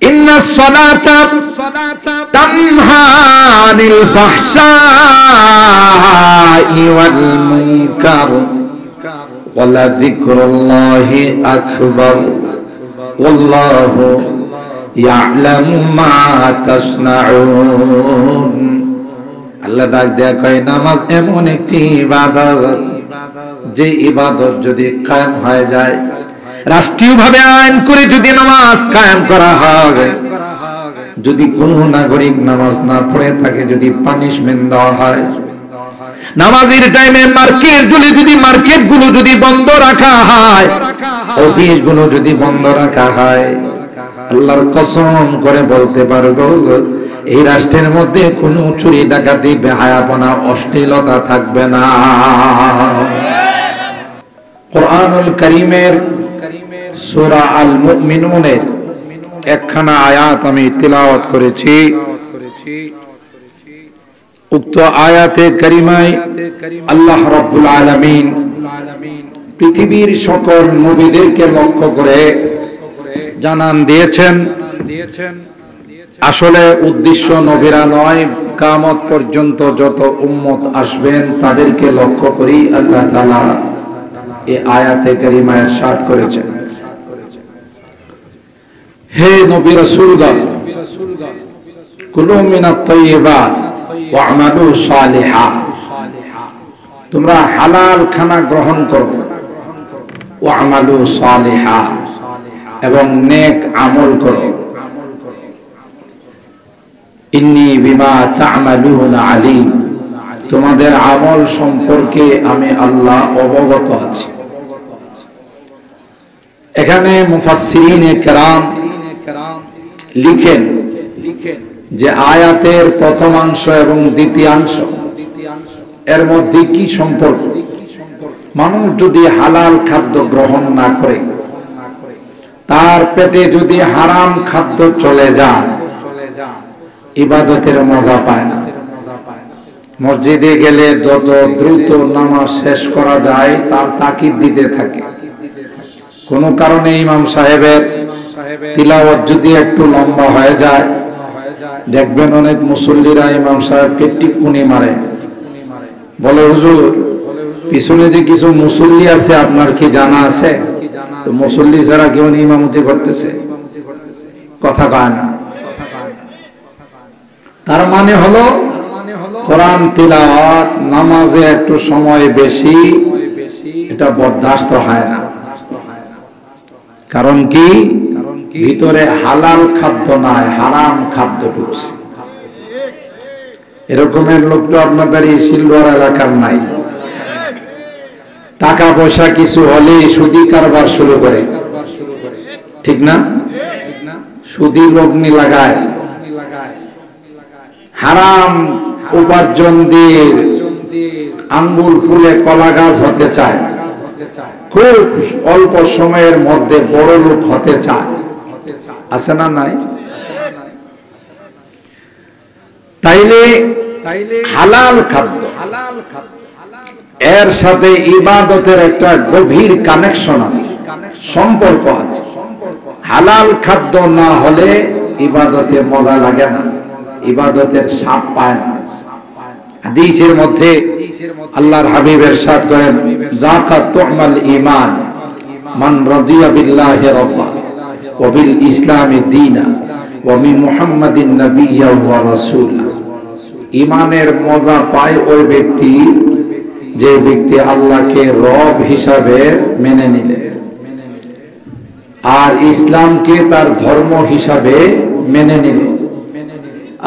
ইন্নাস সালাতা তানহা আনিল ফাহশাই ওয়াল মুনকার ওয়ালা যিকরুল্লাহি আকবার ওয়াল্লাহু ইয়ালামু মা তাসনাউন। আল্লাহ ডাক দেয়া কয় নামাজ এমন একটি ইবাদত, যে ইবাদত যদি কায়েম হয়ে যায়, রাষ্ট্রীয়ভাবে আইন করে যদি নামাজ কায়েম করা হয়, যদি কোনো নাগরিক নামাজ না পড়ে তাকে যদি পানিশমেন্ট দেওয়া হয়, নামাজের টাইমে মার্কেটগুলো যদি বন্ধ রাখা হয়, অফিসগুলো যদি বন্ধ রাখা হয়, আল্লাহর কসম করে বলতে পারবো এই রাষ্ট্রের মধ্যে কোনো চুরি ডাকাতি বেহায়াপনা অশ্লীলতা থাকবে না। কুরআনুল কারীমের সূরা আল মুমিনুনের একখানা আয়াত আমি তিলাওয়াত করেছি। উক্ত আয়াতে কারিমায় আল্লাহ রাব্বুল আলামিন পৃথিবীর সকল নবীদেরকে লক্ষ্য করে জানান দিয়েছেন, আসলে উদ্দেশ্য নবীরা নয়, কিয়ামত পর্যন্ত যত উম্মত আসবেন তাদেরকে লক্ষ্য করি আল্লাহ তাআলা এই আয়াতে কারিমায় ইরশাদ করেছেন, হে নবী রাসূলগণ, কুলু মিনাত তাইয়্যিবাত ওয়া আমালু সালিহা, তোমরা হালাল খানা গ্রহণ করো, ওয়া আমালু সালিহা, এবং নেক আমল করো, ইন্নী বিমা তা'মালুনা আলীম, তোমাদের আমল সম্পর্কে আমি আল্লাহ অবগত আছি। এখানে মুফাসসিরিনে কেরাম লিখেন যে আয়াতের প্রথমাংশ এবং দ্বিতীয়াংশ এর মধ্যে কি সম্পর্ক? মানুষ যদি হালাল খাদ্য গ্রহণ না করে, তার পেটে যদি হারাম খাদ্য চলে যায়, ইবাদতের মজা পায় না। মসজিদে গেলে যত দ্রুত নামাজ শেষ করা যায় তার তাকিদ দিতে থাকে। কোনো কারণে ইমাম সাহেবের তিলাওয়াত যদি একটু লম্বা হয়ে যায়, দেখবেন অনেক মুসল্লিরা ইমাম সাহেবকে টিপ্পনি মারে, বলে হুজুর পিছনে যে কিছু মুসল্লি আছে আপনার কি জানা আছে? তো মুসল্লি যারা কেউ ইমামতি করতেছে, কথা কয় না। তার মানে হলো কোরআন তিলাওয়াত নামাজে একটু সময় বেশি, এটা বরদাস্ত হয় না। কারণ কি? ভিতরে হালাল খাদ্য নাই, হারাম খাদ্য ঢুকছে। এরকমের লোক তো আপনাদের এই সিলভার এলাকার নাই। টাকা পয়সা কিছু হলে সুদি কারবার শুরু করে, ঠিক না? সুদি লগ্নি লাগায়, হারাম উপার্জন দিয়ে আঙ্গুল ফুলে কলা গাছ হতে চায়, খুব অল্প সময়ের মধ্যে বড় লোক হতে চায়, আছে না নাই? তাইলে হালাল খাদ্য, এর সাথে ইবাদতের একটা গভীর কানেকশন আছে, সম্পর্ক আছে। হালাল খাদ্য না হলে ইবাদতে মজা লাগে না, ইবাদতের স্বাদ পায় না। হাদিসের মধ্যে আল্লাহর হাবিব ইরশাদ করেন, যাকাত তু'মাল ঈমান মান রাদিয়া বিল্লাহি রাব্বা ওয়া বিল ইসলামি দীনা ওয়া মিন মুহাম্মাদিন নাবিয়্যা ওয়া রাসূলা। ঈমানের মজা পায় ওই ব্যক্তি যে ব্যক্তি আল্লাহকে রব হিসাবে মেনে নিলে আর ইসলামকে তার ধর্ম হিসাবে মেনে নিলে,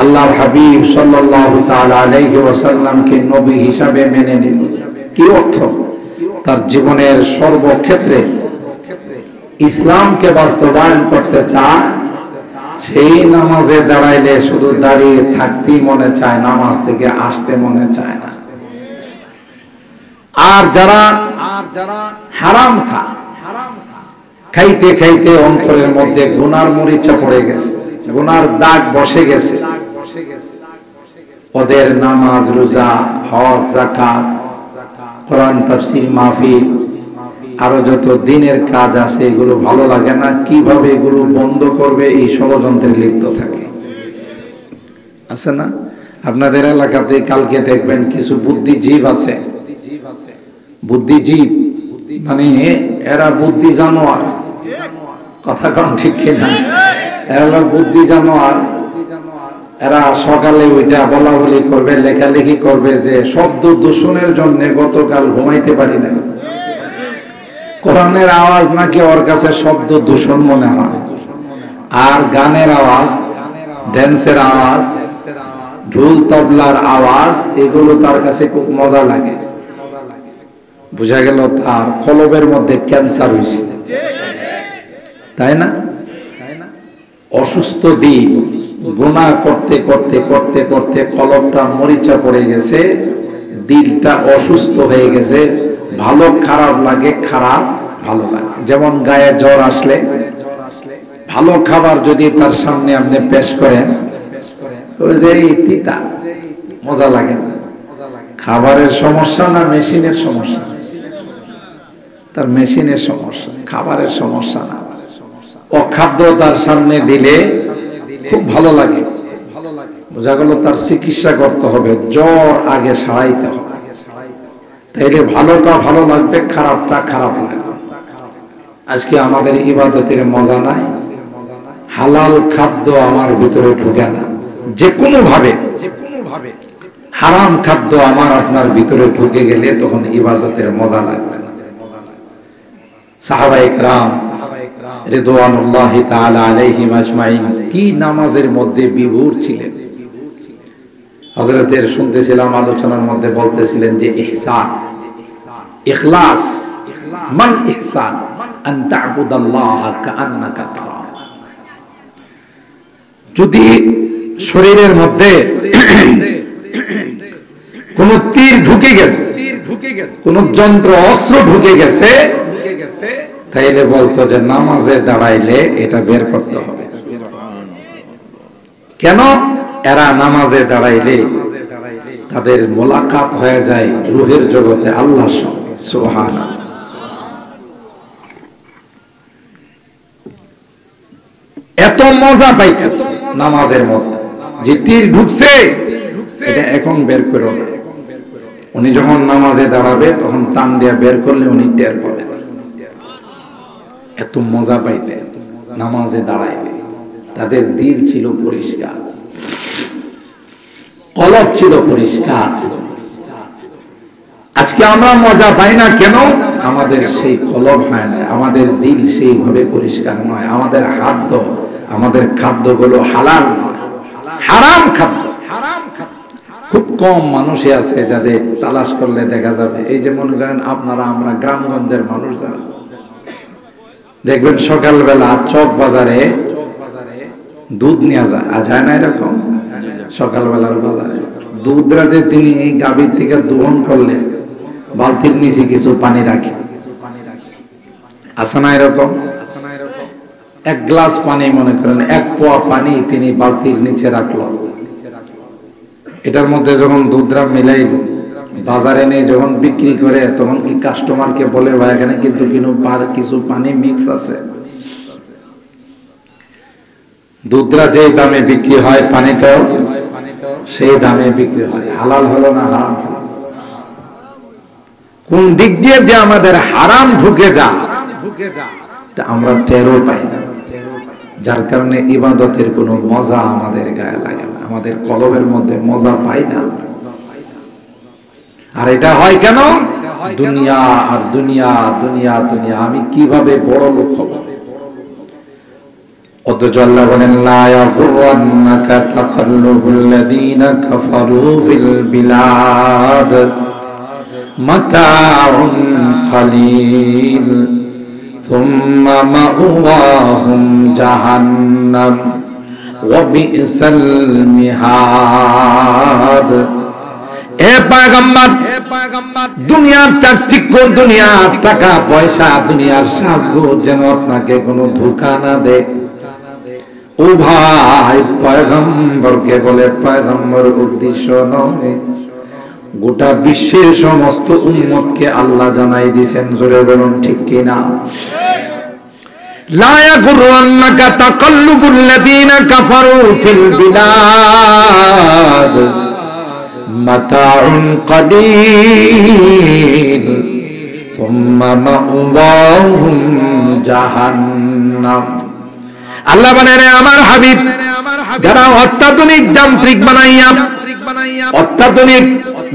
আল্লাহর হাবিব সাল্লাল্লাহু তাআলা আলাইহি ওয়াসাল্লামকে নবী হিসাবে মেনে নিল। কি অর্থ? তার জীবনের সর্বক্ষেত্রে ইসলামকে বাস্তবায়ন করতে চায়। সেই নামাজে দাঁড়াইলে শুধু দাঁড়িয়ে থাকতেই মনে চায়, নামাজ থেকে আসতে মনে চায় না। আর যারা হারাম খাইতে খাইতে অন্তরের মধ্যে গুনার মরিচা পড়ে গেছে, গুনার দাগ বসে গেছে, ওদের নামাজ, রোজা, হজ, যাকাত, কোরআন তাফসীর মাহফিল আরো যত দিনের কাজ আছে এগুলো ভালো লাগে না, কিভাবে এগুলো বন্ধ করবে এই ষড়যন্ত্রে লিপ্ত থাকে, আছে না? আপনাদের এলাকাতে কালকে দেখবেন কিছু বুদ্ধিজীব আছে, বুদ্ধিজীব মানে এরা বুদ্ধি জানোয়ার, কথা কম ঠিক কিনা? এরা বুদ্ধি জানোয়ার। এরা সকালে ওইটা বলা বলি করবে, লেখালেখি করবে যে শব্দ দূষণের জন্য গতকাল ঘুমাইতে পারি না। কোরআনের আওয়াজ নাকি ওর কাছে শব্দ দূষণ মনে হয়, আর গানের আওয়াজ, ড্যান্সের আওয়াজ, ঢোল তবলার আওয়াজ, এগুলো তার কাছে খুব মজা লাগে। বুঝা গেল তার কলবের মধ্যে ক্যান্সার হয়েছে, তাই না? অসুস্থ দিন, গুনাহ করতে করতে করতে করতে কলবটা মরিচা পড়ে গেছে, দিলটা অসুস্থ হয়ে গেছে। ভালো খারাপ লাগে, খারাপ ভালো লাগে। যেমন গায়ে জ্বর আসলে ভালো খাবার যদি তার সামনে আপনি পেশ করেন, ওই যে তিতা, মজা লাগে না। খাবারের সমস্যা না মেশিনের সমস্যা? তার মেশিনের সমস্যা, খাবারের সমস্যা না। অখাদ্য তার সামনে দিলে খুব ভালো লাগে, বোঝা গেল তার চিকিৎসা করতে হবে, জ্বর আগে সারাইতে হবে, তাইলে ভালোটা ভালো লাগবে, খারাপটা খারাপ লাগবে। আজকে আমাদের ইবাদতের মজা নাই, হালাল খাদ্য আমার ভিতরে ঢুকে না, যে কোনো ভাবে হারাম খাদ্য আমার আপনার ভিতরে ঢুকে গেলে তখন ইবাদতের মজা লাগবে না। সাহাবায়ে কেরাম রিদওয়ানুল্লাহি তাআলা আলাইহিম আজমাইন কি নামাজের মধ্যে বিভোর ছিলেন। হযরতের শুনতেছিলাম আলোচনার মধ্যে বলতেছিলেন যে ইহসান, ইখলাস, মান ইহসান আন তা'বুদাল্লাহা কাআন্নাকা তারা। যদি শরীরের মধ্যে কোন তীর ঢুকে গেছে, কোন যন্ত্র অস্ত্র ঢুকে গেছে, তাইলে বলতো যে নামাজে দাঁড়াইলে এটা বের করতে হবে। কেন? এরা নামাজে দাঁড়াইলে তাদের মোলাকাত হয়ে যায় রূহের জগতে আল্লাহর সঙ্গে। সুবহানাল্লাহ। এত মজা পাইতো নামাজের মধ্যে, যে তীর ঢুকছে এটা এখন বের করো না। উনি যখন নামাজে দাঁড়াবে তখন টান দিয়ে বের করলে উনি টের পাবেন। এত মজা পাইতেন নামাজে দাঁড়াইলে। তাদের দিল ছিল পরিষ্কার, কলব ছিল পরিষ্কার। আজকে আমরা মজা পাই না কেন? আমাদের সেই কলব হয় না, আমাদের দিল সেইভাবে পরিষ্কার নয়। আমাদের খাদ্য, আমাদের খাদ্যগুলো হালাল নয়, হারাম খাদ্য। খুব কম মানুষই আছে যাদের তালাশ করলে দেখা যাবে। এই যে মনে করেন আপনারা, আমরা গ্রামগঞ্জের মানুষ যারা, দেখবেন সকালবেলা চক বাজারে দুধ নিয়ে যায় না, এরকম সকালবেলার বাজারে দুধরা যে তিনি গাভীর থেকে দোহন করলে বালতির নিচে কিছু পানি রাখে, আছে না এরকম? এক গ্লাস পানি, মনে করেন এক পোয়া পানি তিনি বালতির নিচে রাখলো। এটার মধ্যে যখন দুধরা মিলাইল বাজারে নিয়ে যখন বিক্রি করে, তখন কি কাস্টমারকে বলে ভাই এখানে কিন্তু কিছু পানি মিক্স আছে? দুধরা যে দামে বিক্রি হয় পানিটাও সেই দামে বিক্রি হয়। হালাল হলো না হারাম হলো? কোন দিক দিয়ে যে আমাদের হারাম ঢুকে যা আমরা টেরও পাই না, যার কারণে ইবাদতের কোনো মজা আমাদের গায়ে লাগে না, আমাদের কলবের মধ্যে মজা পাই না। আর এটা হয় কেন? দুনিয়া আর দুনিয়া, দুনিয়া দুনিয়া, আমি কিভাবে বড় লোক হব। অথচ আল্লাহ বলেন লা ইয়াগুররান্নাকা তাকাল্লুবুল লাযীনা কাফারু ফিল বিলাদ মাতাউন কালীল সুম্মা মাওয়াহুম জাহান্নাম ওয়া বি'সাল মিহাদ। এ পয়গম্বর, দুনিয়ার চাকচিক্য, দুনিয়ার টাকা পয়সা, দুনিয়ার সাজগোজ যেন আপনাকে কোনো ধোঁকা না দেয়। ও ভাই, পয়গম্বরকে বলে পয়গম্বর উদ্দেশ্য নয়, গোটা বিশ্বের সমস্ত উম্মতকে আল্লাহ জানাই দিয়েছেন। জোরে বলুন ঠিক কিনা? লা ইয়াগুররান্নাকা তাকাল্লুবুল লাযীনা কাফারু ফিল বিলাদ মাতাউন কালীল সুম্মা মাওয়াহুম জাহান্নাম। আল্লাহ বলেন, আমার হাবিব, যারা অত্যাধুনিক যান্ত্রিক বানাইয়া, অত্যাধুনিক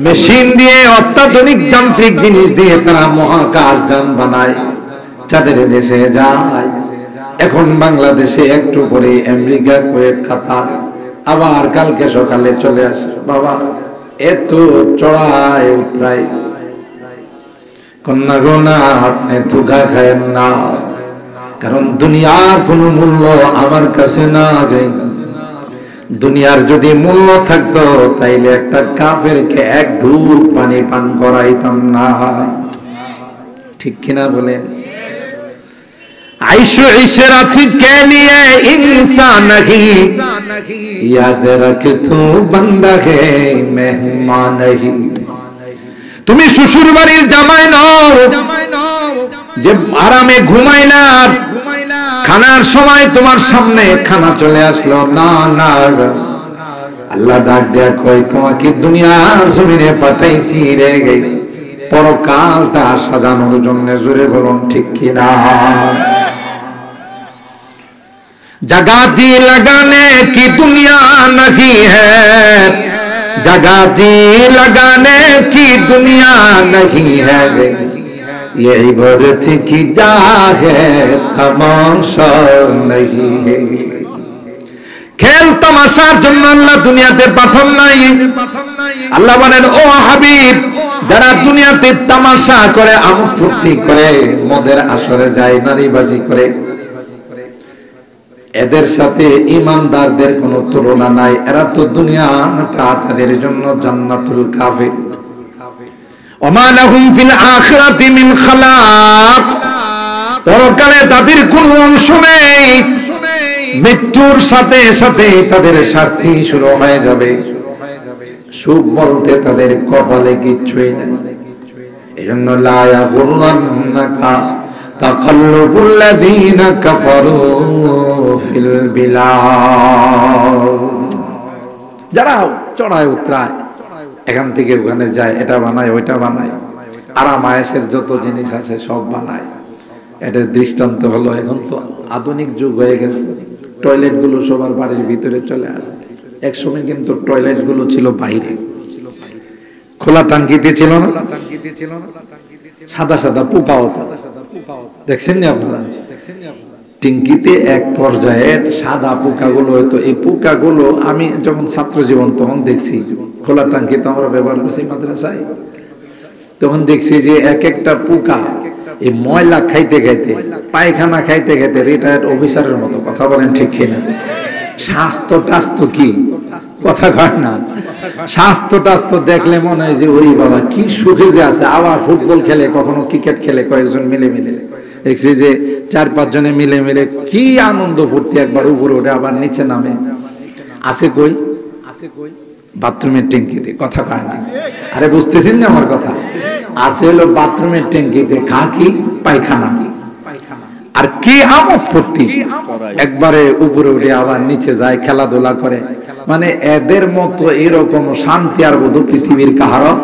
মেশিন দিয়ে, অত্যাধুনিক যান্ত্রিক জিনিস দিয়ে তারা মহাকাশ যান বানায়, চাঁদের দেশে যায়। এখন বাংলাদেশে একটু পরে আমেরিকা, কুয়েত, কাতার, আবার কালকে সকালে চলে আসে। বাবা এত চড়ায় উতরায়, কন্যা গোনা আপনি ধোঁকা খায়েন না, কারণ দুনিয়ার কোনো মূল্য আমার কাছে না। দুনিয়ার যদি মূল্য থাকতো তাইলে একটা কাফেরকে এক ঢুক পানি পান করাইতাম না। ঠিক কিনা বলেন? आइशो इशरत के लिए इंसान नहीं, याद रख तू बंदा है मेहमान नहीं। তুমি শ্বশুর বাড়ির জামাই নও যে আরামে ঘুমাইলা, খানার সময় তোমার সামনে খানা চলে আসলো, না না। আল্লাহ ডাক দেয়া কই, তোমাকে দুনিয়ার জমিনে পাঠাইছি রে পরকালটা সাজানোর জন্য। জোরে বলুন ঠিক কিনা? जगह जी लगाने की दुनिया नहीं है, जगह जी लगाने की दुनिया नहीं है, ये इबादत की जा है तमाशा नहीं है। খেল তামাশার জন্য আল্লাহ দুনিয়াতে পাঠান নাই। আল্লাহ বলেন, ও হাবিব, যারা দুনিয়াতে তামাশা করে, আমোদ ফুর্তি করে, মদের আসরে যায়, নারীবাজি করে, এদের সাথে ঈমানদারদের কোনো তুলনা নাই। এরা তো দুনিয়াটা তাদের জন্য জান্নাতুল কাফির। ওমা লাহুম ফিল আখিরাতি মিন খালাক, পরকালে তাদের কোনো অংশ নেই। মৃত্যুর সাথে সাথে তাদের শাস্তি শুরু হয়ে যাবে। সুখ বলতে তাদের কপালে কিচ্ছুই নেই। এজন্য লা ইয়াগুররান্নাকা তাকাল্লুবুল লাযীনা কাফারু ফিল বিলাদ। যারা চড়ায় উতরায়, এখান থেকে ওখানে যায়, এটা বানায়, ওইটা বানায়, আরাম আয়েশের যত জিনিস আছে সব বানায়। এটার দৃষ্টান্ত হলো, এখন তো আধুনিক যুগ হয়ে গেছে, টয়লেট গুলো সবার বাড়ির ভিতরে চলে আসে। একসময় কিন্তু টয়লেট গুলো ছিল বাইরে, খোলা টাঙ্কিতে ছিল না, সাদা সাদা পোকা হতো। দেখছেন না আপনারা? টিঙ্কিতে এক পর্যায়ে সাদা পোকাগুলো হতো। এই পোকাগুলো আমি যখন ছাত্র জীবন তখন দেখছি, খোলা টাঙ্কি তো আমরা ব্যবহার করছি মাদ্রাসায়, তখন দেখছি যে এক একটা পোকা এই ময়লা খাইতে খাইতে, পায়খানা খাইতে খাইতে রিটায়ার্ড অফিসারের মতো। কথা বলেন ঠিক কিনা? স্বাস্থ্য টাস্থ্য কি কথা কয় না? স্বাস্থ্য টাস্থ্য দেখলে মনে হয় যে ওই বাবা কি সুখে যে আছে। আবার ফুটবল খেলে, কখনো ক্রিকেট খেলে, কয়েকজন মিলে মিলে দেখছি যে 4-5 জনে মিলে মিলে কি আনন্দ ফুর্তি। একবার উপরে ওঠে, আবার নিচে নামে। আছে কই? বাথরুমের ট্যাঙ্কিতে। কথা কয় না? আরে বুঝতেছেন না আমার কথা? আছে হলো বাথরুমের ট্যাঙ্কিতে, কি পায়খানা। আর কি আমোদ ফুর্তি, একবারে উপরে উঠে আবার নিচে যায়, খেলাধুলা করে। মানে এদের মতো এরকম শান্তি আর বোধ পৃথিবীর কাহারও।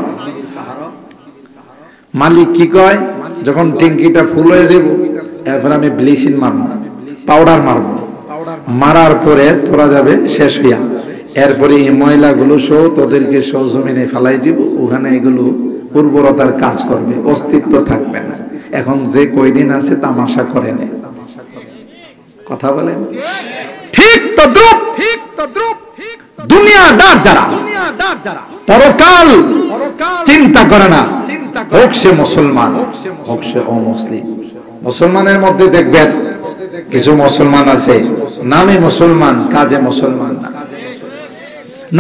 মালিক কি কয়, যখন ট্যাঙ্কিটা ফুল হয়ে যাব, এরপর আমি ব্লিচিং মারবো, পাউডার মারবো, মারার পরে তোরা যাবে শেষ হইয়া, এরপরে এই ময়লাগুলো সহ তোদেরকে সৌজমিনে ফেলাই দিব, ওখানে এগুলো উর্বরতার কাজ করবে, অস্তিত্ব থাকবে না। এখন যে কয়দিন আছে তামাশা করে নেই। কথা বলেন ঠিক তদ্রুপ, ঠিক তদ্রুপ দুনিয়াদার যারা পরকাল চিন্তা করে না, হোক সে মুসলমান হোক সে অমুসলিম। মুসলমানের মধ্যে দেখবেন কিছু মুসলমান আছে নামে মুসলমান, কাজে মুসলমান না।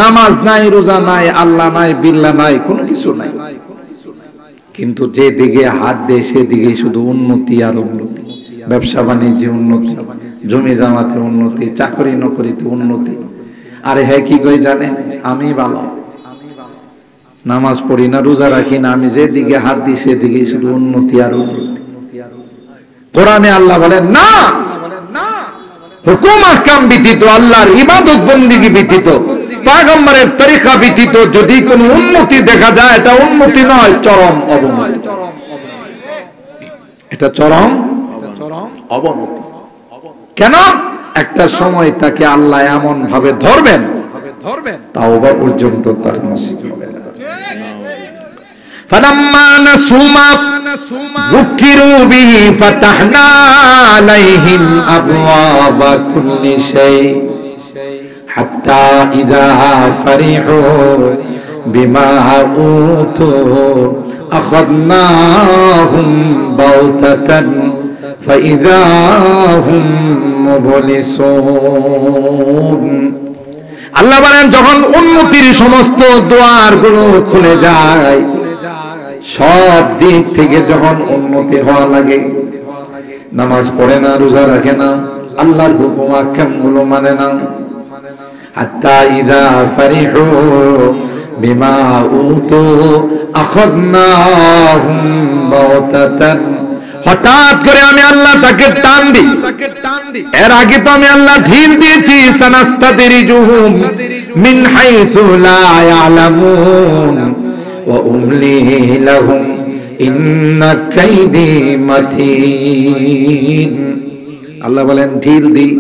নামাজ নাই, রোজা নাই, আল্লাহ নাই, বিল্লাহ নাই, কোনো কিছু নাই। কিন্তু যে দিকে হাত দেয় সেদিকে শুধু উন্নতি আর উন্নতি। ব্যবসা বাণিজ্যে উন্নতি, জমি জামাতে উন্নতি, চাকরি নকরিতে উন্নতি। আরে হ্যাঁ কি কই জানেন? আমি ভালো, নামাজ পড়ি না, রোজা রাখি না, আমি যেদিকে হাত দিই সেদিকে শুধু উন্নতি আর উন্নতি। কোরআনে আল্লাহ বলেন না, হুকুম আহকাম ব্যতীত, আল্লাহর ইবাদত বন্দেগী ব্যতীত, পয়গম্বরের তরিকা ব্যতীত যদি কোনো উন্নতি দেখা যায়, এটা উন্নতি নয়, চরম অবনতি। এটা চরম অবনতি। কেন? একটা সময় তাকে আল্লাহ এমন ভাবে ধরবেন, তাওবা পর্যন্ত তার নসিব হবে না। فَلَمَّا نَسُوا مَا ذُكِّرُوا بِهِ فَتَحْنَا عَلَيْهِمْ أَبْوَابَ كُلِّ شَيْءٍ حَتَّى إِذَا فَرِحُوا بِمَا أُوتُوا أَخَذْنَاهُمْ بَغْتَةً فَإِذَا هُمْ مُبْلِسُونَ। আল্লাহ বলেন, যখন উন্নতির সমস্ত দুয়ারগুলো খুলে যায়, সব দিক থেকে যখন উন্নতি হওয়া লাগে, নামাজ পড়ে না, রোজা রাখে না, আল্লাহর হুকুম আহকামগুলো মানে না, হাত্তা ইযা ফারিহু বিমা উতু আখাযনাহুম বাগতাতান, হঠাৎ করে আমি আল্লাহ তাকে টান দিই। এর আগে তো আমি আল্লাহ ধীর দিয়েছি, সানাস্তাদরিজুহুম মিন হাইসু লা ইয়ালামুন ওয়া উমলি লাহুম ইন্না কাইদি মাতিন। আল্লাহ বলেন ঢিল দিই,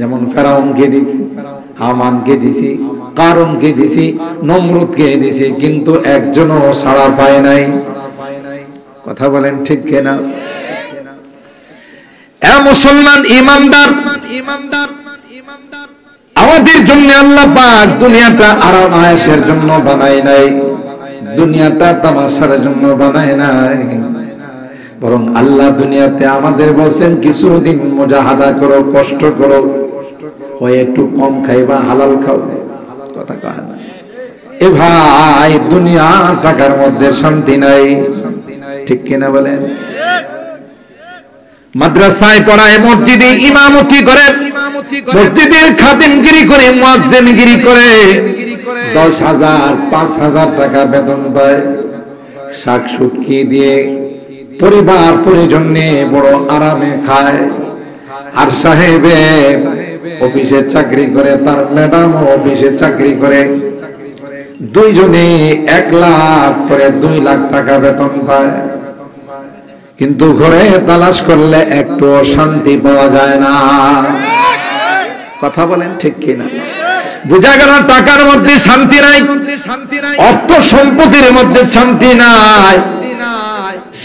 যেমন ফেরাউনকে দিয়েছি, হামানকে দিয়েছি, কারুনকে দিয়েছি, নমরুদকে দিয়েছি, কিন্তু একজনও সাড়া পায় নাই। কথা বলেন ঠিক কিনা? এ মুসলমান ইমানদার, আমাদের জন্য আল্লাহ পাক দুনিয়াটা আরাম আয়েশের জন্য বানায় নাই, দুনিয়াটা তামাশার জন্য বানায় নাই, বরং আল্লাহ দুনিয়াতে আমাদের বলেন কিছুদিন মুজাহাদা করো, কষ্ট করো, ওই একটু কম খাইবা, হালাল খাও। কথা কয় না এ ভাই, দুনিয়া টাকার মধ্যে শান্তি নাই, ঠিক কিনা বলেন? মাদ্রাসায় পড়ায়, মসজিদে ইমামতি করে, মসজিদের খাদেমগিরি করে, মুয়াজ্জিনগিরি করে, 10,000 5,000 টাকা বেতন পায়, শাক শুটকি দিয়ে পরিবার পরিজন নিয়ে বড় আরামে খায়। আর সাহেবে অফিসে চাকরি করে, তার ম্যাডাম অফিসে চাকরি করে, দুইজনে 1 লাখ করে 2 লাখ টাকা বেতন পায়, কিন্তু ঘরে তালাশ করলে একটু শান্তি পাওয়া যায় না। কথা বলেন ঠিক কিনা? বুঝা গেল টাকার মধ্যে শান্তি নাই, অর্থ সম্পদের মধ্যে শান্তি নাই,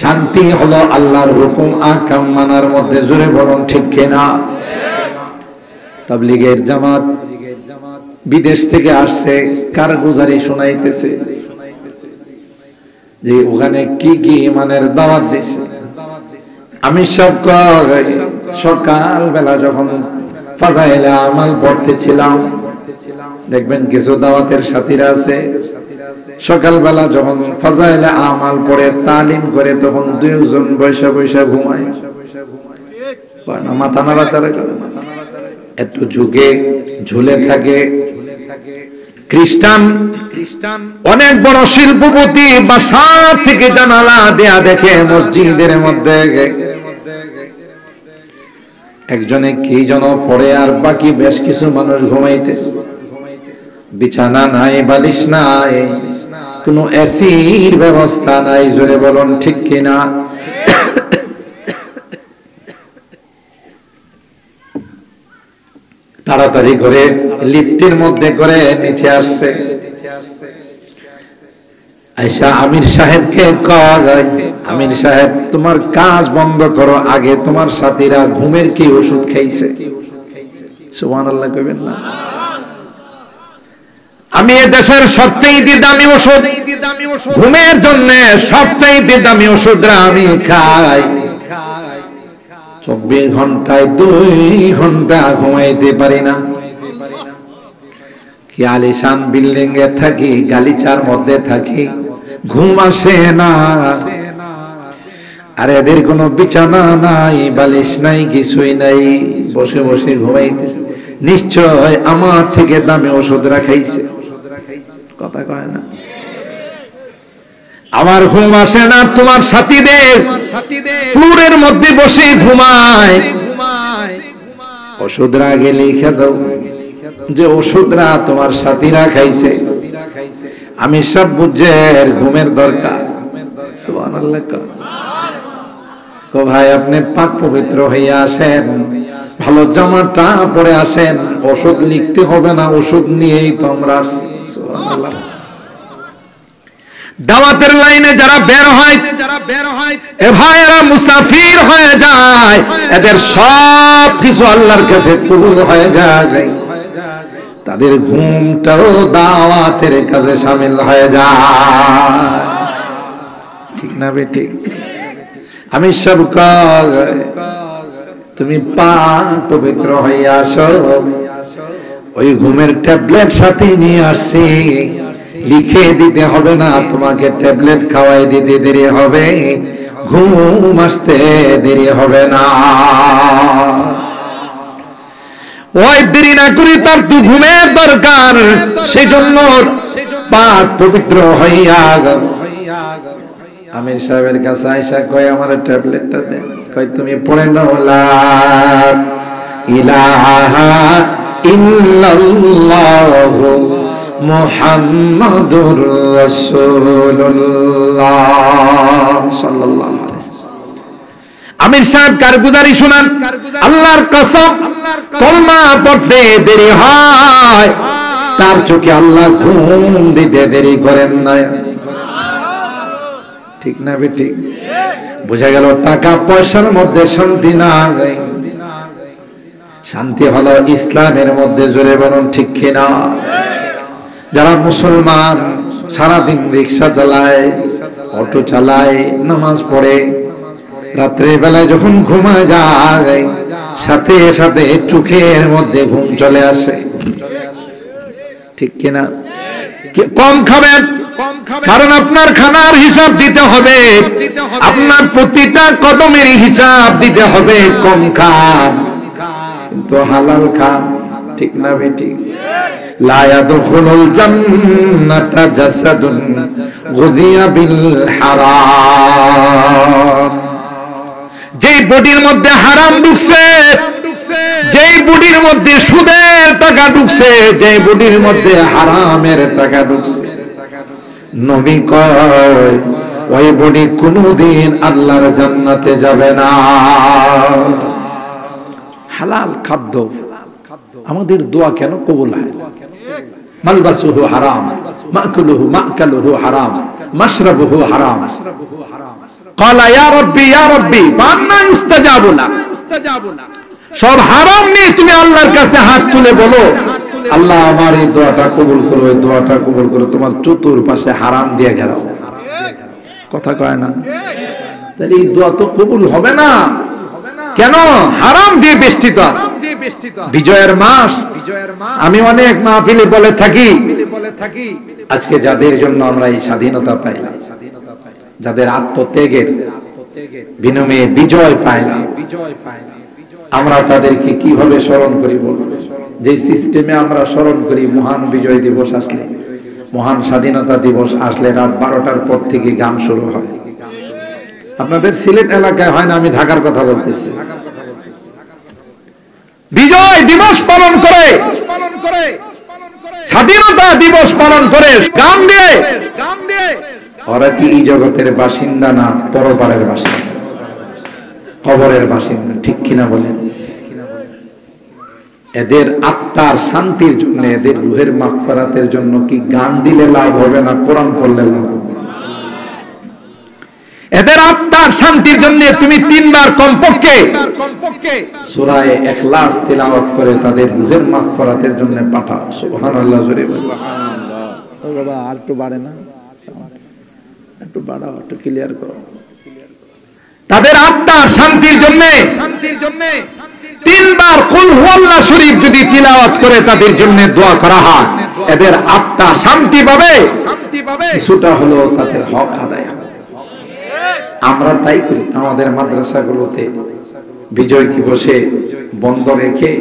শান্তি হলো আল্লাহর হুকুম আহকাম মানার মধ্যে। জোরে বলুন ঠিক কিনা? তাবলীগের জামাত বিদেশ থেকে আসছে, কারগুজারি শোনাইতেছে যে ওখানে কি কি ইমানের দাওয়াত দিছে। আমি সকাল বেলা যখন ফাজাইলে আমাল পড়তেছিলাম, দেখবেন কিছু দাওয়াতের সাথীরা আছে, সকালবেলা যখন ফাজাইলে আমাল পড়ে তালিম করে, তখন 2 জন বৈশা বৈশা ঘুমায়, মাথা নাড়াচাড়া করে, একটু ঝুঁকে ঝুলে থাকে। খ্রিস্টান অনেক বড় শিল্পপতি, বাসা থেকে জানালা দেয়া দেখে মসজিদের মধ্যে একজনে কি যেন পড়ে, আর বাকি বেশ কিছু মানুষ ঘুমাইতেছে। বিছানা নাই, বালিশ নাই, কোনো এসির ব্যবস্থা নাই। জোরে বলুন ঠিক কিনা? তাড়াতাড়ি করে লিফটের মধ্যে করে নিচে আসছে, আয়সা আমির সাহেবকে কয়, আমির সাহেব তোমার কাজ বন্ধ করো, আগে তোমার সাথীরা ঘুমের কি ওষুধ খাইছে? সুবহানাল্লাহ কইবেন না? আমি এই দেশের সবচেয়ে দামি ওষুধ, ঘুমের জন্য সবচেয়ে দামি ওষুধরা আমি খাই। 24 ঘন্টায় 2 ঘন্টা ঘুমাইতে পারি না। কি আলিশান বিল্ডিং এ থাকি, গালিচার মধ্যে থাকি, ঘুম আসে না। আর এদের কোনো বিছানা নাই, বালিশ নাই, কিছুই নাই, বসে বসে ঘুমাইতেছে। নিশ্চয় আমার থেকে দামি ওষুধ রাখাইছে। কথা কয় না? আমার ঘুম আসে না, তোমার সাথীদের ফ্লোরের মধ্যে বসে ঘুমায়। ওষুধরা আগে লিখে দাও যে ওষুধরা তোমার সাথীরা খাইছে। আমি সব বুঝে ঘুমের দরকার। সুবহানাল্লাহ। কো ভাই আপনি পাক পবিত্র হইয়া আসেন, ভালো জামাটা পরে আসেন, ওষুধ লিখতে হবে না, ওষুধ নিয়েই তো আমরা আসছি। সুবহানাল্লাহ। দাওয়াতের লাইনে যারা বের হয় এ ভাইরা মুসাফির হয়ে যায়, এদের সব কিছু আল্লাহর কাছে কবুল হয়ে যায়, তাদের ঘুমটাও দাওয়াতের কাজে শামিল হয়ে যায়। ঠিক না বেটি? আমি সব কাজ তুমি পাক পবিত্র হইয়া আসো, ওই ঘুমের ট্যাবলেট সাথে নিয়ে আসছি, লিখে দিতে হবে না, তোমাকে ট্যাবলেট খাওয়াই দিতে দেরি হবে, ঘুম আসতে দেরি হবে না। ওই দেরি না করি, তার তো ঘুমের দরকার, সেজন্য পাক পবিত্র হইয়া আমির সাহেবের কাছে আয়েশা কয় আমার ট্যাবলেটটা দেন। কয় তুমি পড়ে নাও লা ইলাহা ইল্লাল্লাহু মুহাম্মাদুর রাসূলুল্লাহ সাল্লাল্লাহু আলাইহি ওয়াসাল্লাম। আমির সাহেব কারগুজারি শুনান, আল্লাহর কসম কলমা পড়তে দেরি হয়, তার চোখে আল্লাহ ঘুম দিতে দেরি করেন না। ঠিক না বেটি? বোঝা গেল টাকা পয়সার মধ্যে শান্তি না, শান্তি হলো ইসলামের মধ্যে। জোরে বলুন ঠিক কিনা? যারা মুসলমান সারাদিন রিক্সা চালায়, অটো চালায়, নামাজ পড়ে, রাত্রের বেলায় যখন ঘুমায় যায় সাথে সাথে চোখের মধ্যে ঘুম চলে আসে। ঠিক কিনা? কম খাবেন, কারণ আপনার খানার হিসাব দিতে হবে, আপনার প্রতিটা কদমের হিসাব দিতে হবে। কম খান কিন্তু হালাল খান। ঠিক না বেটি? লা ইয়াদখুলুল জান্নাতা জাসাদুন গুযিয়া বিল হারাম। যেই বডির মধ্যে হারাম ঢুকছে, যেই বডির মধ্যে সুদের টাকা ঢুকছে, যেই বডির মধ্যে হারামের টাকা ঢুকছে, নবী কয় ওই বডি কোনদিন আল্লাহর জান্নাতে যাবে না। হালাল খাদ্য আমাদের দোয়া কেন কবুল হয়? মালবাসুহু হারাম, মাকুলুহু মাকালুহু হারাম, মাশরাবুহু হারাম। ক্বালা ইয়া রাব্বি ইয়া রাব্বি ফান্না ইস্তাজাবু লাক। সব হারাম নিয়ে তুমি আল্লাহর কাছে হাত তুলে বলো, আল্লাহ আমার এই দোয়াটা কবুল করো, এই দোয়াটা কবুল করো। তোমার চতুর্পাশে হারাম দিয়ে ঘেরাও। কথা কয় না? তাহলে এই দোয়া তো কবুল হবে না। কেন? হারাম দিয়ে বেষ্টিত আছে। বিজয়ের মাস, আমি অনেক মাহফিলে বলে থাকি, আজকে যাদের জন্য আমরা এই স্বাধীনতা পাইলাম, যাদের আত্মত্যাগের বিনিময়ে বিজয় পাইলাম, আমরা তাদেরকে কিভাবে স্মরণ করি বলবো? যে সিস্টেমে আমরা স্মরণ করি, মহান বিজয় দিবস আসলে, মহান স্বাধীনতা দিবস আসলে রাত 12টার পর থেকে গান শুরু হয়। আপনাদের সিলেট এলাকায় হয় না, আমি ঢাকার কথা বলতেছি। বিজয় দিবস পালন করে, স্বাধীনতা দিবস পালন করে গান দিয়ে। ওরা কি এই জগতের বাসিন্দা না পরপারের বাসিন্দা, কবরের বাসিন্দা? ঠিক কিনা বলেন? এদের আত্মার শান্তির জন্য, এদের রুহের মাগফিরাতের জন্য কি গান দিলে লাভ হবে না কোরআন পড়লে লাভ হবে? এদের আত্মার শান্তির জন্য তুমি 3 বার কমপক্ষে সূরা ইখলাস তিলাওয়াত করে তাদের রুহের মাগফিরাতের জন্য পাঠাও। সুবহানাল্লাহ। জোরে বলো সুবহানাল্লাহ। ও বাবা আর একটু বাড়ে না, একটু বাড়াও, একটু ক্লিয়ার করো। তাদের আত্মার শান্তির জন্য 3 বার কুল হুয়াল্লাহ শরীফ যদি তিলাওয়াত করে তাদের জন্য দোয়া করা হয়, এদের আত্মা শান্তি পাবে, কিছুটা হলো তাদের হক আদায় হবে। আমরা তাই করি। আমাদের মাদ্রাসাগুলোতে বিজয় দিবসে বন্ধ রেখে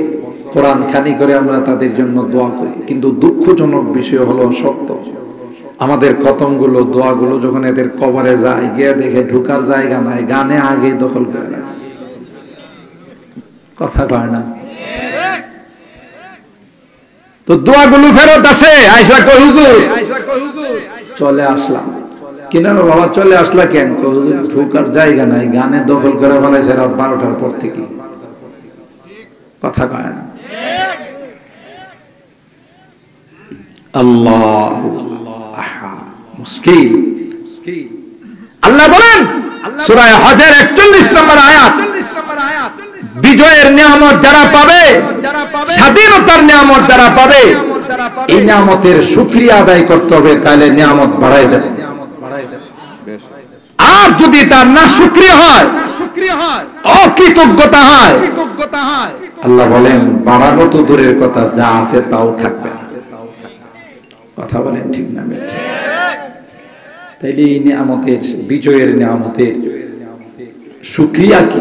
কোরআন খানি করে আমরা তাদের জন্য দোয়া করি। কিন্তু দুঃখজনক বিষয় হলো সত্য, আমাদের খতমগুলো দোয়াগুলো যখন এদের কবরে যায় গিয়ে দেখে ঢুকার জায়গা নাই, গানে আগে দখল করে রাখছে। কথা কয় না? তো দোয়াগুলো ফেরত আসে। আয়েশা কই হুজুর চলে আসলাম। কিনা বাবা চলে আসলা কেন? হুজুর ঢুকার জায়গা নাই, গানে দখল করে ফেলাইছে রাত 12টার পর থেকে। কথা কয় না? আল্লাহ মুশকিল। আল্লাহ বলেন সূরা হজের 41 নম্বর আয়াত, বিজয়ের নিয়ামত যারা পাবে, স্বাধীনতার নিয়ামত যারা পাবে, এই নিয়ামতের শুকরিয়া আদায় করতে হবে, তাহলে নিয়ামত বাড়াই দেবে। আর যদি তার না শুকরিয়া হয়, অকৃতজ্ঞতা হয়, আল্লাহ বলেন বাড়ানো তো দূরের কথা, যা আছে তাও থাকবে না। কথা বলেন ঠিক না? তাইলে এই নিয়ামতের, বিজয়ের নিয়ামতের শুকরিয়া কি?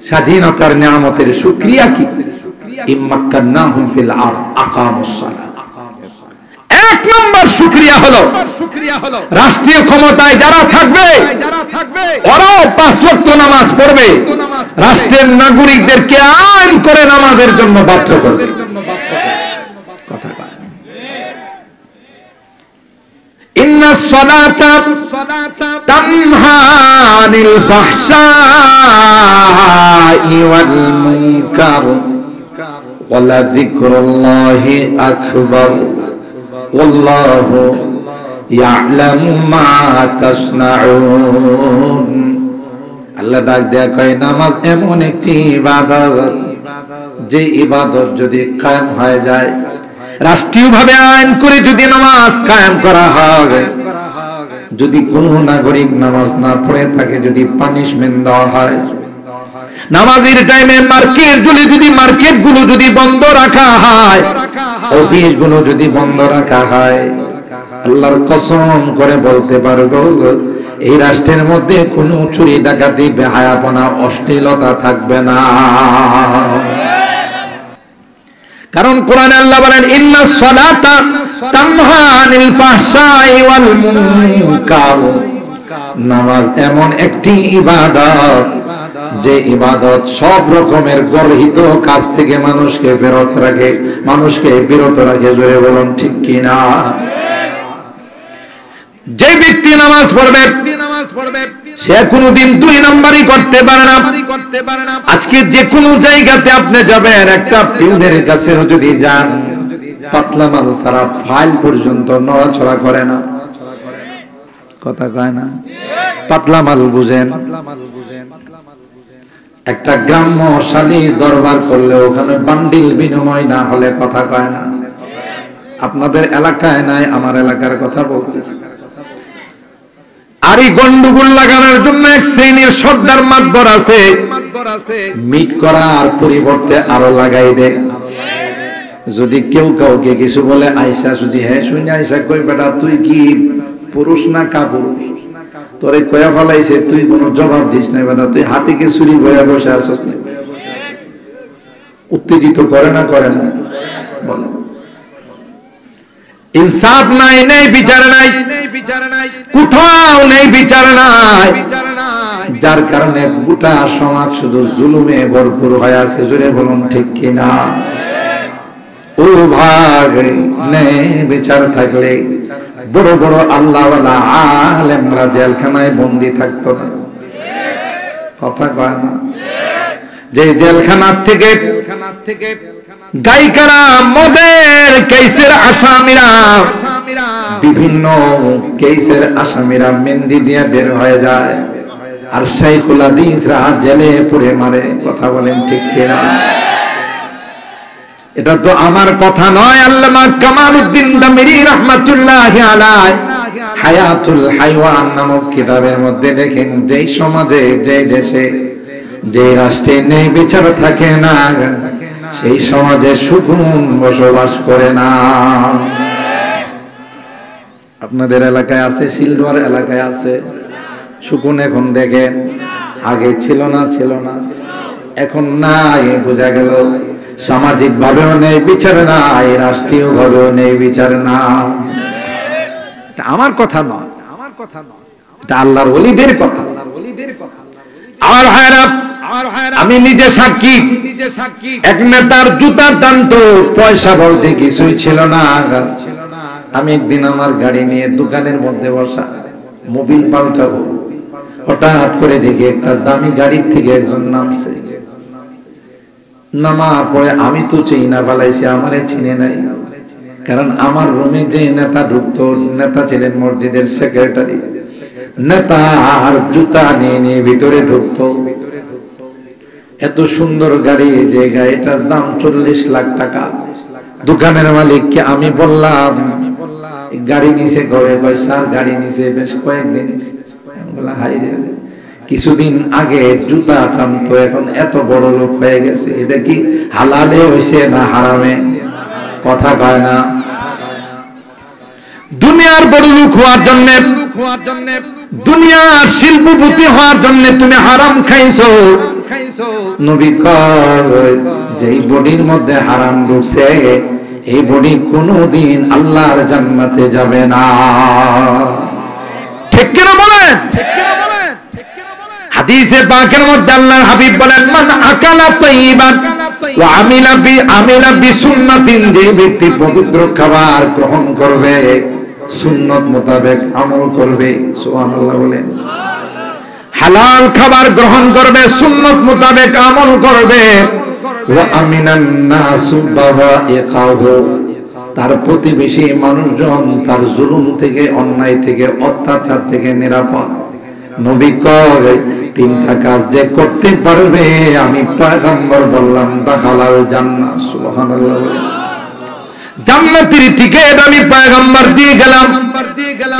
স্বাধীনতার নিয়ামতের শুকরিয়া কি? ইম্মাক্কান্নাহুম ফিল আরদ আকামুস সালাহ। এক নম্বর শুকরিয়া হলো রাষ্ট্রীয় ক্ষমতায় যারা থাকবে ওরাও 5 ওয়াক্ত নামাজ পড়বে, রাষ্ট্রের নাগরিকদেরকে আইন করে নামাজের জন্য বাধ্য করবে। কথা কয় ইন্নাস সালাতা তানহা আনিল ফাহশাই ওয়াল মুনকার ওয়া লাযিকরুল্লাহি আকবার ওয়াল্লাহু ইয়ালামু মা তাসনাউন। আল্লাহ ডাক দেয়া কয় নামাজ এমন একটি ইবাদত, যে ইবাদত যদি কায়েম হয়ে যায়, রাষ্ট্রীয়ভাবে আইন করে যদি নামাজ কায়েম করা হয়, যদি কোন নাগরিক নামাজ না পড়ে তাকে যদি পানিশমেন্ট দেওয়া হয়, নামাজের টাইমে মার্কেটগুলো যদি বন্ধ রাখা হয়, অফিসগুলো যদি বন্ধ রাখা হয়, আল্লাহর কসম করে বলতে পারবো এই রাষ্ট্রের মধ্যে কোনো চুরি ডাকাতি বেহায়াপনা অশ্লীলতা থাকবে না। কারণ কোরআনে আল্লাহ বলেন ইন্নাস সালাতা তানহা আনিল ফাহশাই ওয়াল মুনকার। নামাজ এমন একটি ইবাদত, যে ইবাদত সব রকমের গর্হিত কাজ থেকে মানুষকে ফেরত রাখে, মানুষকে বিরত রাখে। জোরে বলুন ঠিক কি না? যে ব্যক্তি নামাজ পড়বে সে কোনোদিন 2 নম্বরই করতে পারে না। আজকে যে কোনো জায়গাতে আপনি যাবেন, একটা পিউনের কাছে যদি যান, পাতলা মাল ছাড়া ফাইল পর্যন্ত নড়াচড়া করে না। কথা কয় না? পাতলা মাল বুঝেন? একটা গ্রাম্য শালীর দরবার করলে ওখানে বান্ডিল বিনিময় না হলে কথা কয় না। আপনাদের এলাকায় নাই, আমার এলাকার কথা বলতেছি। আর এই গন্ডগোল লাগানোর জন্য এক শ্রেণীর সর্দার মাতবর আছে, মিট করার পরিবর্তে আরো লাগাই দেয়। যদি কেউ কাউকে কিছু বলে, আয়সা যদি হ্যাঁ শুনে আয়সা কই বেটা তুই কি পুরুষ না কাপুরুষ, তোরে কয়া ফলাইছে, তুই কোনো জবাব দিস না বেটা, তুই হাতিকে চুরি বইয়া বসে আসছ না। উত্তেজিত করে না? করে না? বলো। ইনসাফ নাই, নেই বিচার নাই, কোথাও নেই বিচার নাই, যার কারণে গোটা সমাজ শুধু জুলুমে ভরপুর হয়ে আছে। জোরে বলুন ঠিক কিনা? ও ভাগ নেই বিচার থাকলে বড় বড় আল্লাহওয়ালা আলেমরা জেলখানায় বন্দী থাকতো না। কথা কয় না? যে জেলখানার থেকে গায়িকারা, মদের কেসের আসামিরা, বিভিন্ন কেসের আসামিরা মেহেন্দি দিয়ে বের হয়ে যায়, আর শাইখুল হাদিসরা জেলে পুড়ে মারে। কথা বলেন ঠিক কিনা? এটা তো আমার কথা নয়, আল্লামা কামালউদ্দিন দামিরি রাহমাতুল্লাহি আলাইহি হায়াতুল হাইওয়ান নামক কিতাবের মধ্যে দেখেন, যেই সমাজে, যে দেশে, যে রাষ্ট্রে নেই বিচার থাকে না, সেই সমাজে সুকুন বসবাস করে না। আপনাদের এলাকায় আছে, সিলডুয়ার এলাকায় আছে সুকুন। এখন দেখেন, আগে ছিল না, এখন নাই। বোঝা গেল সামাজিক ভাবেও নেই বিচার নাই, রাষ্ট্রীয় ভাবেও নেই বিচার না। এটা আমার কথা নয়, এটা আল্লাহর ওলিদের কথা। আমার ভাইরা, আমি নিজে সাক্ষী, এক নেতার জুতার টানতো, পয়সা বলতে কিছুই ছিল না। আমি একদিন আমার গাড়ি নিয়ে দোকানের মধ্যে বসা, মোবিল পাল্টাবো, হঠাৎ করে দেখি একটা দামি গাড়ির থেকে একজন নামছে। নামার পরে আমি তো চিনা পালাইছি, আমারে চিনে নাই, কারণ আমার রুমে যে নেতা ঢুকতো, নেতা ছিলেন মসজিদের সেক্রেটারি, নেতা আর জুতা নিয়ে নিয়ে ভিতরে ঢুকতো। এত সুন্দর গাড়ি, যে গাড়িটার দাম 40 লাখ টাকা। দোকানের মালিককে আমি বললাম, গাড়ি নিচে ঘরে পয়সা, গাড়ি নিচে বেশ কয়েকদিন। হাই রে, কিছুদিন আগে জুতা টানতো, এখন এত বড় লোক হয়ে গেছে, এটা কি হালালে হইছে না হারামে? কথা কয় না। দুনিয়ার বড় লোক হওয়ার জন্য, দুনিয়ার শিল্পপতি হওয়ার জন্য তুমি হারাম খাইছো। নবী কয়, যেই বডির মধ্যে হারাম ঢুকছে, এই বডি কোনদিন আল্লাহর জান্নাতে যাবে না। ঠিক কিনা বলেন? হাদিসে পাকের মধ্যে আল্লাহর হাবিব বলেন, মান আকালা তাইয়িবান ওয়া আমিলা বিসুন্নাতিন, যে ব্যক্তি পবিত্র খাবার গ্রহণ করবে, সুন্নাত মোতাবেক আমল করবে, সুবহানাল্লাহ বলেন, হালাল খাবার গ্রহণ করবে, সুন্নাত মোতাবেক আমল করবে, ওয়া আমিনান নাসু বাওয়াইকাহু, তার প্রতিবেশী মানুষজন তার জুলুম থেকে, অন্যায় থেকে, অত্যাচার থেকে নিরাপদ। নবী কয়, তিনটা কাজ যে করতে পারবে, আমি পয়গম্বর বললাম, দাখালাল জান্নাহ। সুবহানাল্লাহ। জান্নাতের টিকিট আমি পয়গম্বর দিয়ে গেলাম।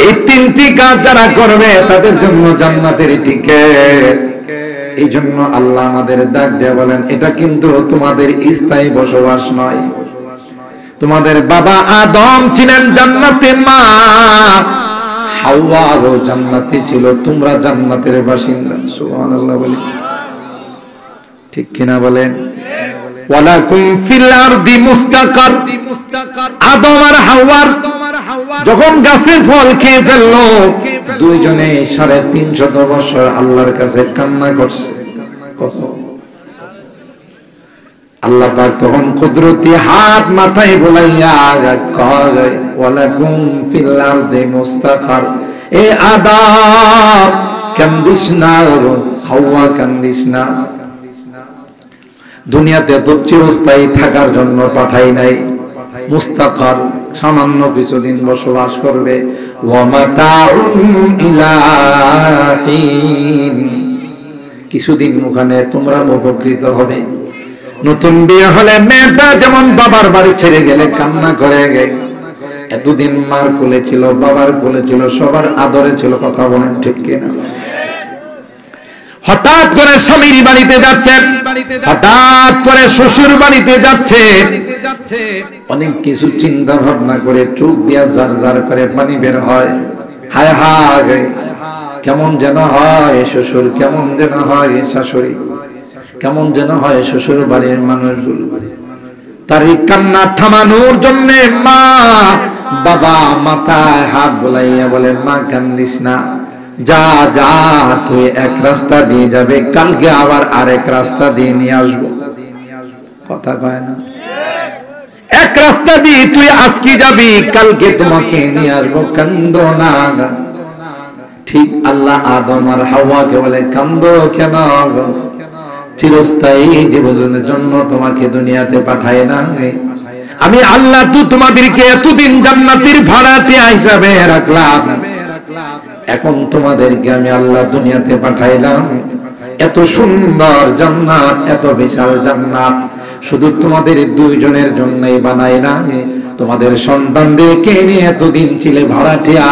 এই তিনটি কাজ যারা করবে, তাদের জন্য জান্নাতের টিকিট। এই জন্য আল্লাহ আমাদের ডাক দিয়ে বলেন, এটা কিন্তু তোমাদের স্থায়ী বসবাস নয়। তোমাদের বাবা আদম ছিলেন জান্নাতে, মা হাওয়াও জান্নাতে ছিল, তোমরা জান্নাতের বাসিন্দা। সুবহানাল্লাহ বলি, ঠিক কিনা বলেন? ওয়ালাকুম ফিল আরদি মুস্তাকার। আদম আর হাওয়ার যখন গাছের ফল খেয়ে ফেললো, দুইজনে 350 বছর আল্লাহর কাছে কান্না করছে। কত আল্লাহ পাক তখন কুদরতি হাত মাথায় বোলাইয়া কয়, ওয়ালাকুম ফিল আরদি মুস্তাকার। এ আদম কান্দিস না, হাওয়া কান্দিস না। দুনিয়াতে তো চিরস্থায়ী থাকার জন্য পাঠাই নাই, মুস্তাকার, সামান্য কিছুদিন বসবাস করবে। ওয়া মাতাউন ইলা হিন, কিছুদিন ওখানে তোমরা উপকৃত হবে। নতুন বিয়ে হলে মেয়েটা যেমন বাবার বাড়ি ছেড়ে গেলে কান্না করে, এতদিন মার কোলে ছিল, বাবার কোলে ছিল, সবার আদরে ছিল। কথা বলেন ঠিক কিনা? হঠাৎ করে স্বামীর বাড়িতে যাচ্ছে, হঠাৎ করে শ্বশুর বাড়িতে যাচ্ছে, অনেক কিছু চিন্তা ভাবনা করে চোখ দিয়া জার জার করে পানি বের হয়। হায় হায়, কেমন যেন হয় শ্বশুর, কেমন যেন হয় শাশুড়ি, কেমন যেন হয় শ্বশুর বাড়ির মানুষগুলো। তার এই কান্না থামানোর জন্য মা বাবা মাথায় হাত বোলাইয়া বলে, মা কান্দিস না, যা যা, তুই এক রাস্তা দিয়ে যাবে, কালকে আবার আরেক রাস্তা দিয়ে নিয়ে আসবো। কথা কয় না? এক রাস্তা দিয়ে তুই আজকে যাবি, কালকে তোমাকে নিয়ে আসবো, কান্দো না। ঠিক আল্লাহ আদম আর হাওয়াকে বলে, কান্দো কেন? চিরস্থায়ী জীবনের জন্য তোমাকে দুনিয়াতে পাঠায় না আমি আল্লাহ। তো তোমাদেরকে এতদিন জান্নাতের ভাড়াতে হিসাবে রাখলাম, এখন তোমাদেরকে আমি আল্লাহ দুনিয়াতে পাঠাইলাম। এত সুন্দর জান্নাত, এত বিশাল জান্নাত শুধু তোমাদের দুইজনের জন্যই বানাই না, তোমাদের সন্তানদেরকে নিয়ে এতদিন ছিলে ভাড়াটিয়া,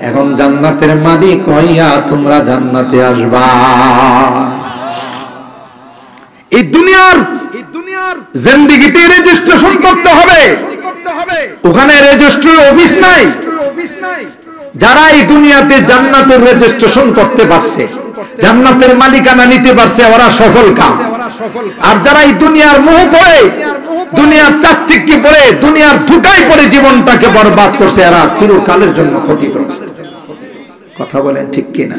এখন জান্নাতের মালিক হইয়া তোমরা জান্নাতে আসবা। এই দুনিয়ার জিন্দেগিতে রেজিস্ট্রেশন করতে হবে, ওখানে রেজিস্ট্রি অফিস নাই। যারা এই দুনিয়াতে জান্নাতের রেজিস্ট্রেশন করতে পারছে, জান্নাতের মালিকানা নিতে পারছে, ওরা সফল কাম। আর যারা এই দুনিয়ার মোহ পড়ে, দুনিয়ার চাকচিক্যে পড়ে, দুনিয়ার ধোঁকায় পড়ে জীবনটাকে বরবাদ করছে, এরা চিরকালের জন্য ক্ষতিগ্রস্ত। কথা বলেন ঠিক কিনা?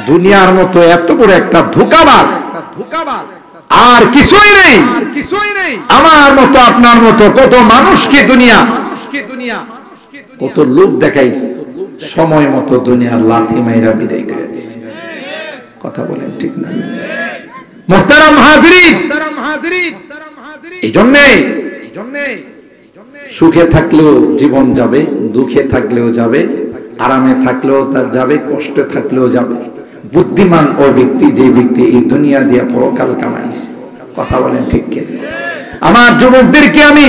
দুনিয়ার মতো এত বড় একটা ধোঁকাবাজ আর কিছুই নেই। আমার মতো আপনার মতো কত মানুষকে দুনিয়া, কত লোক দেখাইছে, সময় মতো দুনিয়ার লাথি মাইরা বিদায় করে দিয়েছে। কথা বলেন ঠিক না? মুহতারাম হাজিরিন, এই জন্যে সুখে থাকলেও জীবন যাবে, দুঃখে থাকলেও যাবে, আরামে থাকলেও তার যাবে, কষ্টে থাকলেও যাবে। বুদ্ধিমান ও ব্যক্তি, যে ব্যক্তি এই দুনিয়া দিয়ে পরকাল কামাইছে। কথা বলেন ঠিক কি? আমার যুবকদেরকে আমি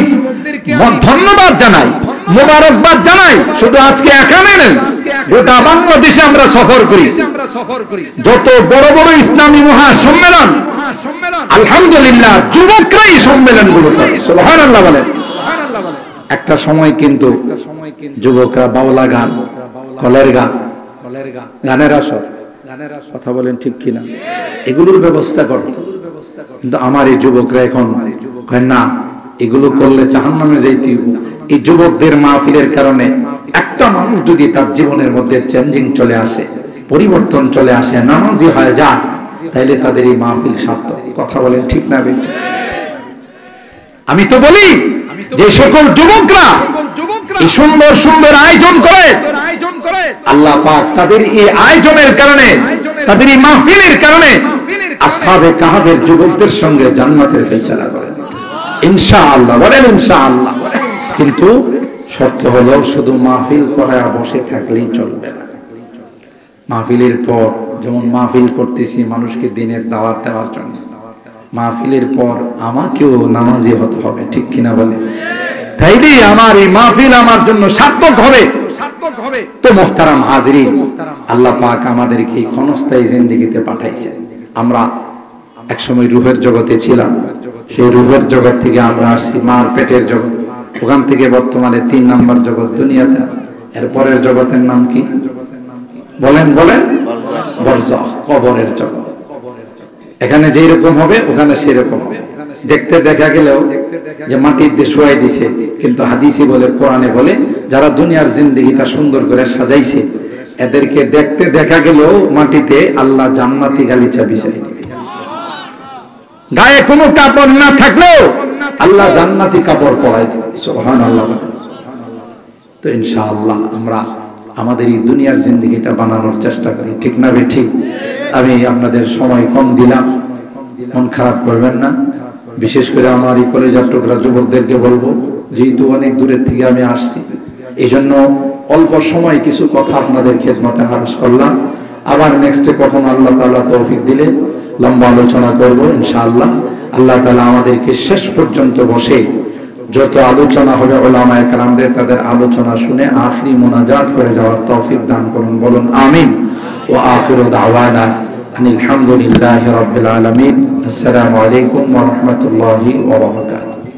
ধন্যবাদ জানাই, মোবারকবাদ জানাই। শুধু আজকে এখানে নেই, গোটা বাংলাদেশে আমরা সফর করি। যত বড় বড় ইসলামী মহাসম্মেলন, আলহামদুলিল্লাহ যুবকরাই সম্মেলনগুলো করে। সুবহানাল্লাহ বলেন। একটা সময় কিন্তু যুবকরা বাউলা গান, কলের গান, গানের আসর, কথা বলেন ঠিক কিনা, এগুলোর ব্যবস্থা করত। কিন্তু আমার এই যুবকরা এখন কয় না, এগুলো করলে জাহান্নামে যাইতে। এই যুবকদের মাহফিলের কারণে একটা মানুষ যদি তার জীবনের মধ্যে চেঞ্জিং চলে আসে, পরিবর্তন চলে আসে, নামাজি হয়ে যায়, তাইলে তাদের এই মাহফিল সার্থক। কথা বলেন ঠিক না বেটা? আমি তো বলি যে সকল যুবকরা এই সুন্দর সুন্দর আয়োজন করে, আল্লাহ পাক তাদের এই আয়োজনের কারণে, তাদের এই মাহফিলের কারণে আসহাবে কাহফের যুবকদের সঙ্গে জান্নাতের ফয়সালা করেন ইনশাআল্লাহ। বলেন ইনশাআল্লাহ। কিন্তু শর্ত হলো শুধু মাহফিল করায় বসে থাকলেই চলবে না। মাহফিলের পর যেমন মাহফিল করতেছি মানুষকে দিনের দাওয়াত দেওয়ার জন্য, মাহফিলের পর আমাকেও নামাজি হতে হবে, ঠিক কিনা বলে? তাইলে আমার এই মাহফিল আমার জন্য সার্থক হবে। তো মুহতারাম হাজিরিন, আল্লাহ পাক আমাদেরকে ক্ষণস্থায়ী জিন্দেগিতে পাঠাইছেন। আমরা একসময় রূহের জগতে ছিলাম, সেই রূহের জগৎ থেকে আমরা আসছি মার পেটের জগৎ, ওখান থেকে বর্তমানে 3 নাম্বার জগৎ দুনিয়াতে আছে। এর পরের জগতের নাম কি বলেন? বলেন বরজাখ, কবরের জগৎ। এখানে যেই রকম হবে ওখানে সেরকম হবে। দেখতে দেখা গেলেও যে মাটির দিয়ে শোয়াই দিছে, কিন্তু হাদিসে বলে, কোরআনে বলে, যারা দুনিয়ার জিন্দেগিটা সুন্দর করে সাজাইছে এদেরকে দেখতে দেখা গেলেও মাটিতে আল্লাহ জান্নাতি গালিচা বিছাই দিবে। গায়ে কোনো কাপড় না থাকলেও আল্লাহ জান্নাতি কাপড় পরাই দিবে। সুবহানাল্লাহ। তো ইনশাআল্লাহ আমরা আমাদের এই দুনিয়ার জিন্দেগিটা বানানোর চেষ্টা করি, ঠিক না বে ঠিক? আমি আপনাদের সময় কম দিলাম, মন খারাপ করবেন না। বিশেষ করে আমার এই কলেজার টুকরা যুবকদেরকে বলবো, যেহেতু অনেক দূরের থেকে আমি আসছি, এই জন্য অল্প সময় কিছু কথা আপনাদের খেদমতে হারস করলাম। আবার নেক্সটে কখন আল্লাহ তাআলা তৌফিক দিলে লম্বা আলোচনা করব ইনশাআল্লাহ। আল্লাহ তাআলা আমাদেরকে শেষ পর্যন্ত বসে যত আলোচনা হবে উলামায়ে কেরামদের, তাদের আলোচনা শুনে আখিরি মুনাজাত করে যাওয়ার তৌফিক দান করুন। বলুন আমিন। ওয়া আখিরু দাওয়ানা আলহামদুলিল্লাহি রাব্বিল আলামিন। আসসালামু আলাইকুম ওয়া রাহমাতুল্লাহি ওয়া বারাকাতুহু।